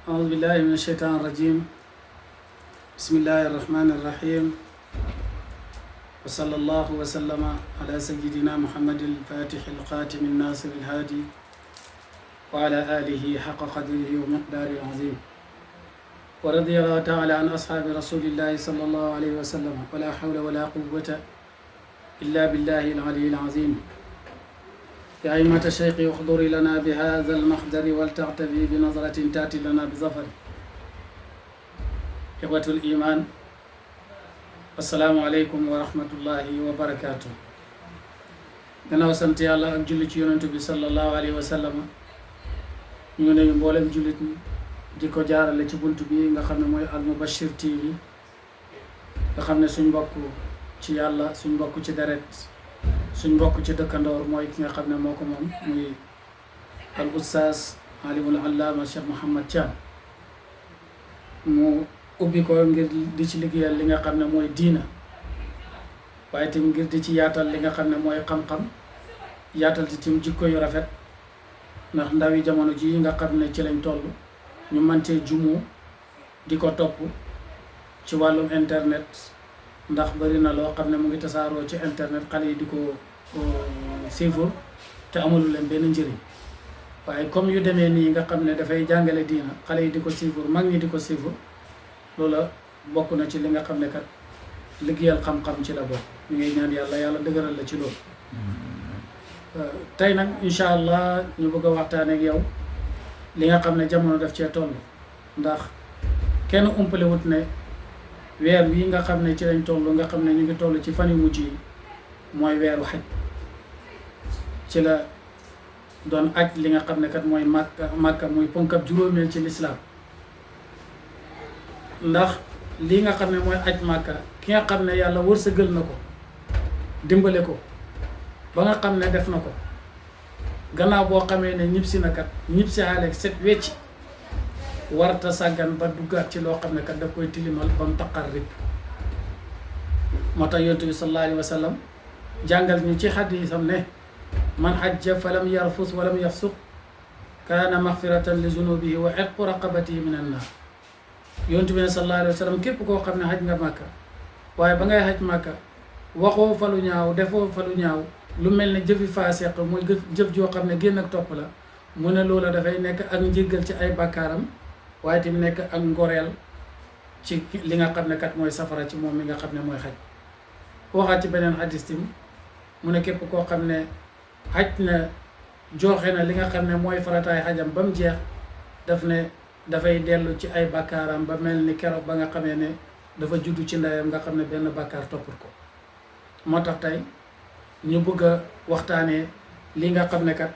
أعوذ بالله من الشيطان الرجيم. بسم الله الرحمن الرحيم. وصلى الله وسلم على سيدنا محمد الفاتح الخاتم الناصر الهادي وعلى آله حق قدره ومقداره العظيم. ورضي الله تعالى عن أصحاب رسول الله صلى الله عليه وسلم ولا حول ولا قوة إلا بالله العلي العظيم. يا أئمة الشيخ احضري لنا بهذا المحضر ولتعتبي بنظرة تأتي لنا بظفر. إخوة الإيمان، السلام عليكم ورحمة الله وبركاته. gannaaw sant yàlla ak julli ci yonent bi sallallahu alayhi wa sallam, ñu ngi nuyu mboolem jullit ñi di ko jaarale ci bunt bi nga xam ne mooy Al Mubashir TV, nga xam ne suñ mbokk ci yàlla, suñ mbokk ci deret, suñ mbokk ci dëkkandoor mooy ki nga xam ne moo ko moom muy al oustaz alimul allama Cheikh Mouhamed Thiam. mu ubbi ko ngir di ci liggéeyal li nga xam ne mooy diina, waaye tim ngir di ci yaatal li nga xam ne mooy xam-xam, yaatal ci tim jikko yu rafet, ndax ndawi jamono ji nga xam ne ci lañ toll ñu mantee jumu di ko topp ci wàllum internet, ndax bari na loo xam ne mu ngi tasaaroo ci internet, xale yi di ko suivre te amulu leen benn njëriñ. waaye comme yu demee nii nga xam ne dafay jàngale diina, xale yi di ko suivre, mag ñi di ko suivre, loola bokk na ci li nga xam ne kat liggéeyal xam-xam ci la bokk. ñu ngi ñaan yàlla dëgëral la ci loolu. tey nag incha allah ñu bëgg a waxtaanee ak yow li nga xam ne jamono daf cee toll, ndax kenn umpale wut ne weer bii nga xam ne ci lañ toll, nga xam ne ñu ngi toll ci fan yu mujj yi, mooy weeru xaj. ci la doon aj li nga xam ne kat mooy màkka muy ponkab juróomeel ci lislaam. ndax lii nga xam ne mooy aj màkka, ki nga xam ne yàlla wërsëgal na ko, dimbale ko ba nga xam ne def na ko, gannaaw boo xamee ne ñibbisi na kat ñibbisi xaaleeg set wecc, warta sàggan ba duggaat ci loo xam ne kat daf koy tilimal ba mu taqar rib. moo tax yonent bi sallallahu alayhi wa sallam jàngal ñu ci xadiisam ne man hajja fa lam yarfus wa lam yafsuq kaana maxfiratan li zunubihi wa itqu raqabatihi min an naar. yonent bi sallallahu alayhi wa sallam képp koo xam ne xaj nga màkka, waaye ba ngay xaj màkka waxoo fa lu ñaaw, defoo fa lu ñaaw, lu mel ne jëfi faaseq muy jëf joo xam ne génn ak topp la, mu ne loola dafay nekk ak njéggal ci ay bàkkaaram, waaye tamit nekk ak ngoreel ci li nga xam ne kat mooy safara ci moom mi nga xam ne mooy xaj. waxaat ci beneen xadis tim mu ne képp koo xam ne xaj na joxe na li nga xam ne mooy farataay xajam ba mu jeex, daf ne dafay dellu ci ay bàkkaaram ba mel ni keroog ba nga xamee ne dafa juddu ci ndeyam, nga xam ne benn bàkkaar toppul ko. moo tax tey ñu bëgg a waxtaanee li nga xam ne kat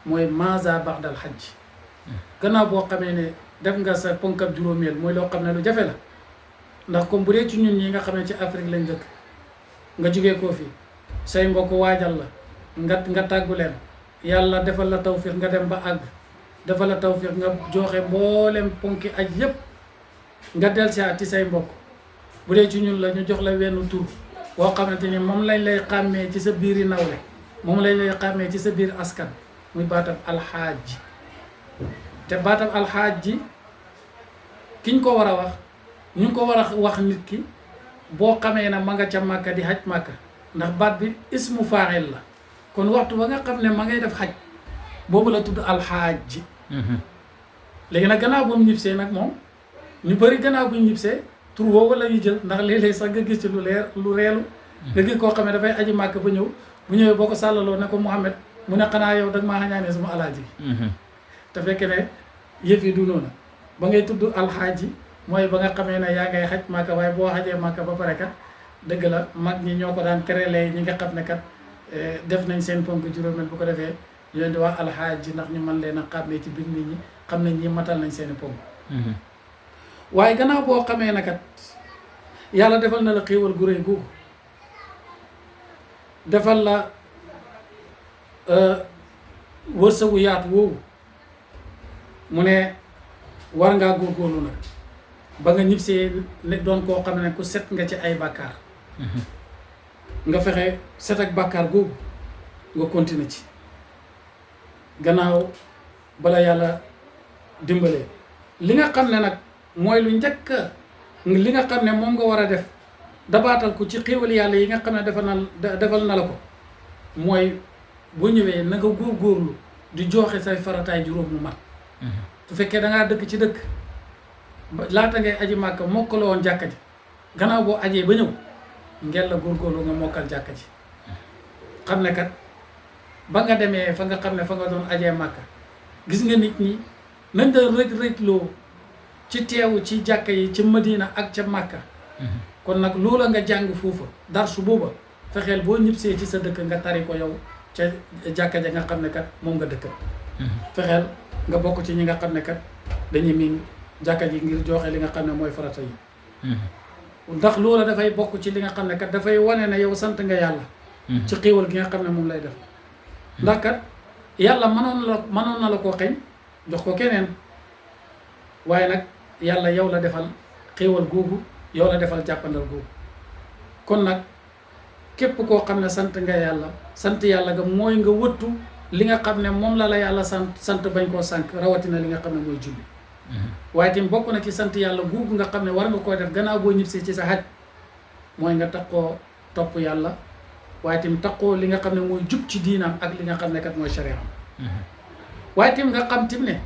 mooy maaza ba'dal xaj. gannaaw boo xamee ne def nga sa ponkab juróomeel, mooy loo xam ne lu jafe la, ndax comme bu dee ci ñun ñi nga xam ne ci Afrique lañ dëkk, nga jógee koo fi say mbokk waajal la, nga tàggu leen, yàlla defal la tawfiq nga dem ba àgg, defal la tawfiq nga joxe mboolem ponki aj yépp, nga dellusiwaat ci say mbokk. bu dee ci ñun la ñu jox la wenn tur boo xamante ni moom lañ lay xàmmee ci sa biiri nawle, moom lañ lay xàmmee ci sa biir askan, muy baatab alxaaj. te baatab alxaaj ji kiñ ko war a wax, ñu ngi ko war a wax nit ki boo xamee na ma nga ca màkka di xaj màkka, ndax baat bi ismu faaxil la. kon waxtu ba nga xam ne ma ngay def xaj, boobu la tudd alxaaj ji. léegi nag gannaaw bu mu ñibbisee nag moom ñu bëri gannaaw bu ñu ñibbisee tur woowu la ñuy jël, ndax léeg-léeg sax nga gis ci lu reelu nga gis koo xam ne dafay aji màkk ba ñëw, bu ñëwee boo ko sàllaloo ne ko Mouhamed, mu ne xanaa yow dag maa xañaanee sama alaaji gi. te fekk ne yëf yi du noonu. ba ngay tudd alxaaji mooy ba nga xamee ne yaa ngay xaj màkka, waaye boo xajee màkka ba pare kat dëgg la mag ñi ñoo ko daan terelee ñi nga xam ne kat def nañ seen ponk juróomeel, bu ko defee ñu leen di wax alxaaji ndax ñu mën leen a xàmmee ci biir nit ñi, xam nañ ñi matal nañ seeni ponk. waaye gannaaw boo xamee na kat yàlla defal na la xéewal gu rëy googu, defal la wërsëgu yaatu woowu, mu ne war ngaa góorgóorlu nag ba nga ñibbisee ne doon koo xam ne ku set nga ci ay bàkkaar. nga fexe set ak bàkkaar googu nga continuer ci, gannaaw bala yàlla dimbalee li nga xam ne nag mooy lu njëkk li nga xam ne moom nga war a def dabaatal ko ci xéewal yàlla yi nga xam ne defal na la ko mooy boo ñëwee na nga góorgóorlu di joxe say farataay juróom mu mat su fekkee da ngaa dëkk ci dëkk laata ngay aji màkka mokkale woon jàkka ji gannaaw boo ajee ba ñëw ngel la góorgóorlu nga mokkal jàkka ji xam ne kat ba nga demee fa nga xam ne fa nga doon ajee màkka gis nga nit ñi nañ doon rëj-rëjloo ci teewu ci jàkka yi ci Madina ak ca màkka kon nag loola nga jàng foofa dar su booba fexeel boo ñibbisee ci sa dëkk nga tari ko yow ca jàkka ja nga xam ne kat moom nga dëkk fexeel nga bokk ci ñi nga xam ne kat dañuy miin jàkka ji ngir joxe li nga xam ne mooy farata yi ndax loola dafay bokk ci li nga xam ne kat dafay wane ne yow sant nga yàlla ci xéewal gi nga xam ne moom lay def ndax kat yàlla mënoon na la koo xeñ jox ko keneen waaye nag yàlla yow la defal xéewal googu yow la defal jàppandal googu kon nag képp koo xam ne sant nga yàlla sant yàlla ga mooy nga wëttu li nga xam ne moom la yàlla sant bañ koo sànk rawatina li nga xam ne mooy julli waaye tamit bokk na ci sant yàlla googu nga xam ne war nga koo def gannaaw boo ñibbisee ci sa xaj mooy nga taxoo topp yàlla waaye tamit taxoo li nga xam ne mooy jub ci diinaam ak li nga xam ne kat mooy shariam waaye tamit nga xam tim ne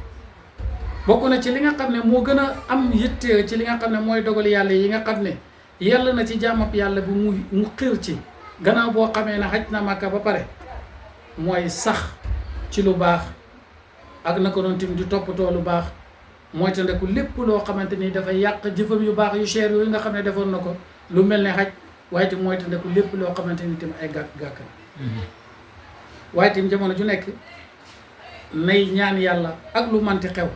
bokk na ci li nga xam ne moo gën a am yitte ci li nga xam ne mooy dogal yàlla yi nga xam ne yàlla na ci jaamab yàlla bi mu xir ci gannaaw boo xamee ne xaj na màkka ba pare mooy sax ci lu baax ak naka noonu tamit di toppatoo lu baax mooy te ndeku lépp loo xamante ni dafay yàq jëfam yu baax yu cher yooyu nga xam ne defoon na ko lu mel ne xaj waaye tamit mooy te ndeku lépp loo xamante ni tamit ay gàkk-gàkk waaye tamit jamono ju nekk nay ñaan yàlla ak lu manti xew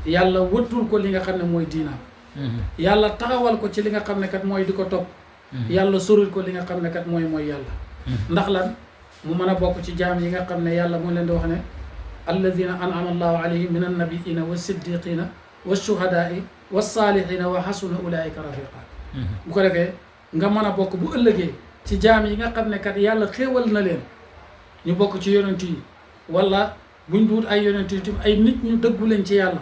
yàlla wëttul ko li nga xam ne mooy diinaam yàlla taxawal ko ci li nga xam ne kat mooy di ko topp yàlla soril ko li nga xam ne kat mooy yàlla ndax lan mu mën a bokk ci jaam yi nga xam ne yàlla moo leen di wax ne alladina an'ama allahu alayhim min annabiina wa siddiqina wa shuhadaai wa saalihina wa xasuna ulaika rafiqa bu ko defee nga mën a bokk bu ëllëgee ci jaam yi nga xam ne kat yàlla xéewal na leen ñu bokk ci yonent yi wala buñ duut ay yonent yi tim ay nit ñu dëggu leen ci yàlla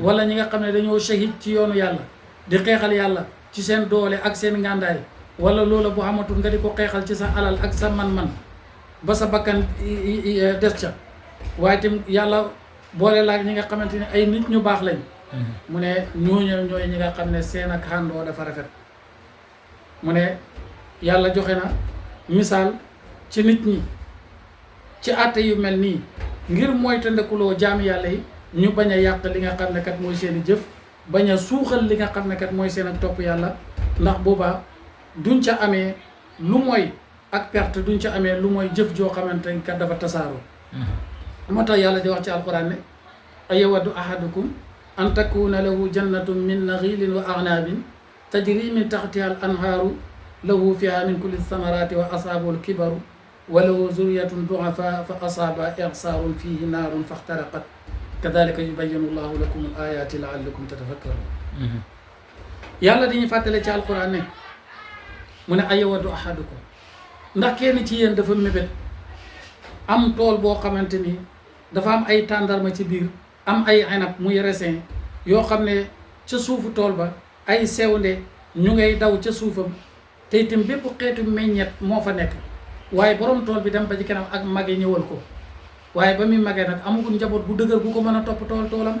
wala ñi nga xam ne dañoo shahid ci yoonu yàlla di xeexal yàlla ci seen doole ak seen ngàndaay wala loola bu xamatul nga di ko xeexal ci sa alal ak sa man-man ba sa bakkan des ca waaye tam yàlla boole laak ñi nga xamante ne ay nit ñu baax lañ mu ne ñooñu ñooy ñi nga xam ne seen ak xàndoo dafa rafet mu ne yàlla joxe na misaal ci nit ñi ci àtte yu mel nii ngir moytandikuloo jaam yàlla yi ñu bañ a yàq li nga xam ne kat mooy seen i jëf bañ a suuxal li nga xam ne kat mooy seen ak topp yàlla ndax boobaa duñ ca amee lu mooy ak perte duñ ca amee lu mooy jëf joo xamante ni kat dafa tasaaroo moo tax yàlla di wax ci alquran ne ayawaddu ahadukum an takuna lahu jannatun min naxilin wa a'nabin tajri min taxtiha al anhaaru lahu fiha min kulli samarati wa asaabu alkibaru wa lahu zuriyatun duafa fa asaaba irsaarun fihi naarun faxtaraqat kadalika yubayinu llahu lakum al ayati laallakum tatafakkarun yàlla dañuy fàttale ci alquran ne mu ne ayawaddu ahadukum ndax kenn ci yéen dafa mébét am tool boo xamante ni dafa am ay tàndarma ci biir am ay xenab muy raisin yoo xam ne ca suufu tool ba ay sewnde ñu ngay daw ca suufam te itam bépp xeetu meññet moo fa nekk waaye borom tool bi dem ba ci kanam ak mage ñëwal ko waaye ba muy magee nag amagul njaboot bu dëgër bu ko mën a topp toolam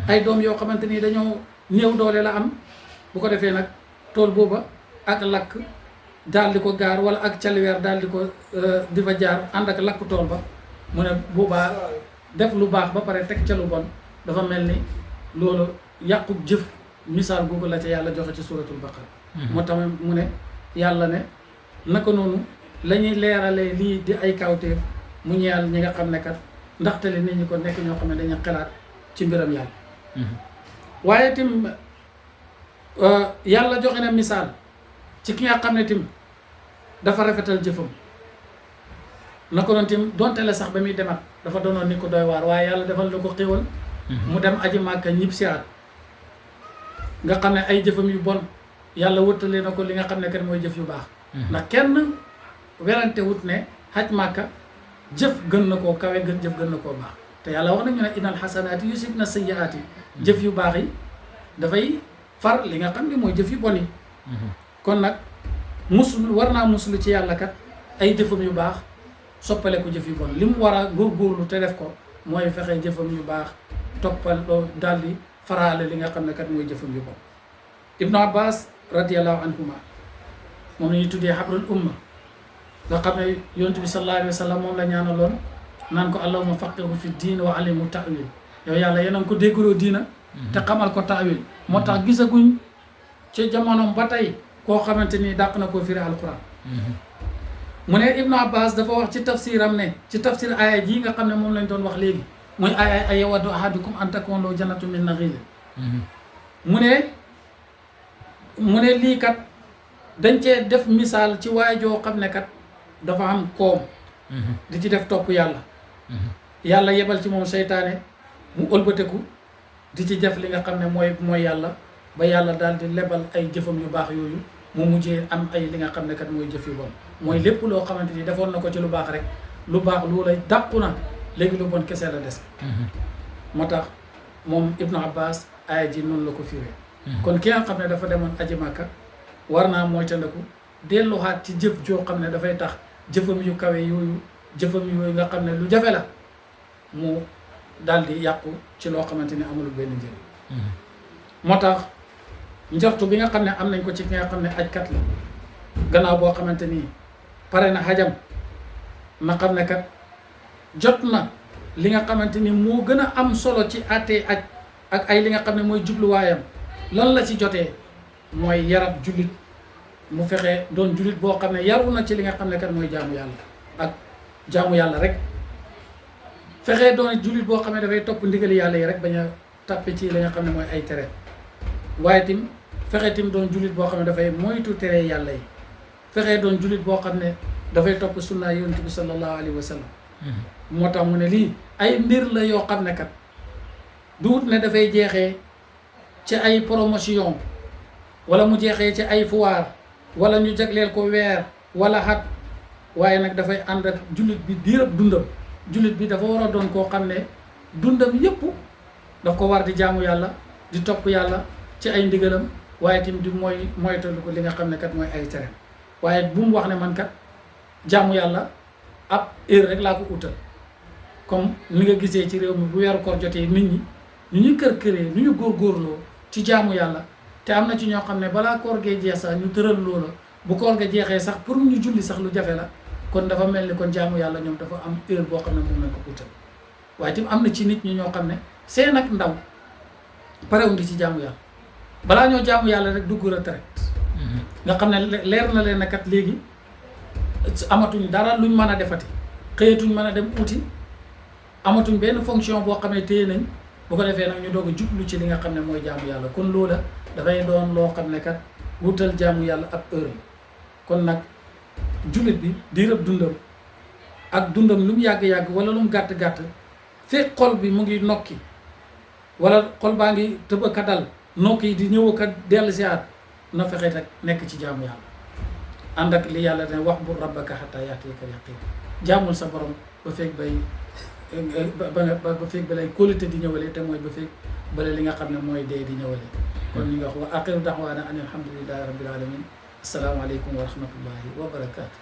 ay doom yoo xamante ni dañoo néew doole la am bu ko defee nag tool booba ak lakk daal di ko gaar wala ak caliweer daal di ko di fa jaar ànd ak lakk tool ba mu ne boobaa def lu baax ba pare teg ca lu bon dafa mel ni loolu yàqu jëf misaal googu la ca yàlla joxe ci suratul baqara moo tax mu ne yàlla ne naka noonu la ñuy leeralee lii di ay kawteef mu ñeel ñi nga xam ne kat ndaxte li nit ñi ko nekk ñoo xam ne dañuy xalaat ci mbiram yàlla waaye tim yàlla joxe na misaal ci ki nga xam ne tim dafa rafetal jëfam na ko doon tim donte la sax ba muy demat dafa doonoon ni ko doy waar waaye yàlla defal na ko xéwal mu dem aji màkka ñib si at nga xam ne ay jëfam yu bon yàlla wëttalee na ko li nga xam ne kat mooy jëf yu baax ndax kenn werante wut ne xaj màkka jëf gën na koo kawe jëf gën na koo baax te yàlla wax nañu ne innal xasanaati yusibna sayyiaati jëf yu baax yi dafay far li nga xam ne mooy jëf yu bon yi kon nag musul war naa musulu ci yàlla kat ay jëfam yu baax soppale ko jëf yu bon li mu war a góorgóorlu te def ko mooy fexe jëfam yu baax toppal daal di faraale li nga xam ne kat mooy jëfam yu bon Ibnu Abbas radiallahu anhuma moom la ñuy tuddee xabrul umma nga xam ne yonent bi sallallahu alayhi wa sallam moom la ñaanaloon naan ko allahumma faqihu fi diin wa alimu ta'wil yow yàlla yéen a ngi ko déggaloo diina te xamal ko ta'wil moo tax gisaguñ ci jamonoom ba tey koo xamante ni dàq na koo firi alquran mu ne Ibnu Abbas dafa wax ci tafsiram ne ci tafsir aaya jii nga xam ne moom lañ doon wax léegi muy aaya ayawaddu ahadukum an takuna lahu jannatun min naxiilin mu ne lii kat dañ cee def misaal ci waay joo xam ne kat dafa am koom di ci def topp yàlla yàlla yebal ci moom seytaane mu ëlbateku di ci def li nga xam ne mooy yàlla ba yàlla daal di lebal ay jëfam yu baax yooyu mu mujjee am ay li nga xam ne kat mooy jëf yu bon mooy lépp loo xamante ni defoon na ko ci lu baax rek lu baax loola dàqu na léegi lu bon kese la des moo tax moom Ibnu Abbas aaya ji noonu la ko firee kon ki nga xam ne dafa demoon aji Makka war naa moytandiku delluwaat ci jëf joo xam ne dafay tax jëfam yu kawe yooyu jëfam yooyu nga xam ne lu jafe la mu daal di yàqu ci loo xamante ni amul benn njëriñ moo tax njortu bi nga xam ne am nañ ko ci ki nga xam ne ajkat la gannaaw boo xamante ni pare na xajam na xam ne kat jot na li nga xamante ni moo gën a am solo ci àttee aj ak ay li nga xam ne mooy jubluwaayam lan la ci jotee mooy yarab jullit mu fexe doon jullit boo xam ne yaru na ci li nga xam ne kat mooy jaamu yàlla ak jaamu yàlla rek fexe doon jullit boo xam ne dafay topp ndigali yàlla yi rek bañ a tàppe ci li nga xam ne mooy ay tere waaye tim fexe tim doon jullit boo xam ne dafay moytu tere yàlla yi fexe doon jullit boo xam ne dafay topp sunnaa yonent bi sallallahu alayhi wa sallam moo tax mu ne lii ay mbir la yoo xam ne kat duut ne dafay jeexee ci ay promotion wala mu jeexee ci ay foire wala ñu jagleel ko weer wala xat waaye nag dafay ànd ak jullit bi diirab dundam jullit bi dafa war a doon koo xam ne dundam yépp daf ko war di jaamu yàlla di topp yàlla ci ay ndigalam waaye tim di moytalu ko li nga xam ne kat mooy ay tere waaye bu mu wax ne man kat jaamu yàlla ab heure rek laa ko utal comme ni nga gisee ci réew mi bu weeru koor jotee nit ñi ñu ñuy kër-këree ñu ñu góorgóorloo ci jaamu yàlla te am na ci ñoo xam ne balaa koor gee jeex sax ñu tëral loola bu koor ga jeexee sax pour ñu julli sax lu jafe la kon dafa mel ni kon jaamu yàlla ñoom dafa am heure boo xam ne moom lañ ko utal waaye tim am na ci nit ñi ñoo xam ne seen ak ndaw parewuñ di ci jaamu yàlla balaa ñoo jaamu yàlla rek dugg retraite nga xam ne leer na leen kat léegi amatuñ dara luñ mën a defati xëyatuñ mën a dem uti amatuñ benn fonction boo xam ne téye nañ bu ko defee nag ñu doog a jublu ci li nga xam ne mooy jaamu yàlla kon loola dafay doon loo xam ne kat wutal jaamu yàlla ab heure la kon nag jullit bi diirab dundam ak dundam lu mu yàgg-yàgg wala lu mu gàtt-gàtt fekk xol bi mu ngi nokki wala xol baa ngi tëb a dal nokki yi di ñëw a dellu si at na fexe rek nekk ci jaamu yàlla ànd ak li yàlla ne wax bu rabbaka xataa yaatiyakal yaqiin jaamul sa borom ba fekk bay ba fekk ba lay kóolute di ñëwale te mooy ba fekk bale li nga xam ne mooy dee di ñëwale kon ñu ngi wax wa axiru daxwaana an alhamdulillahi rabbil alamin assalaamu aleykum wa rahmatullahi wa barakaatu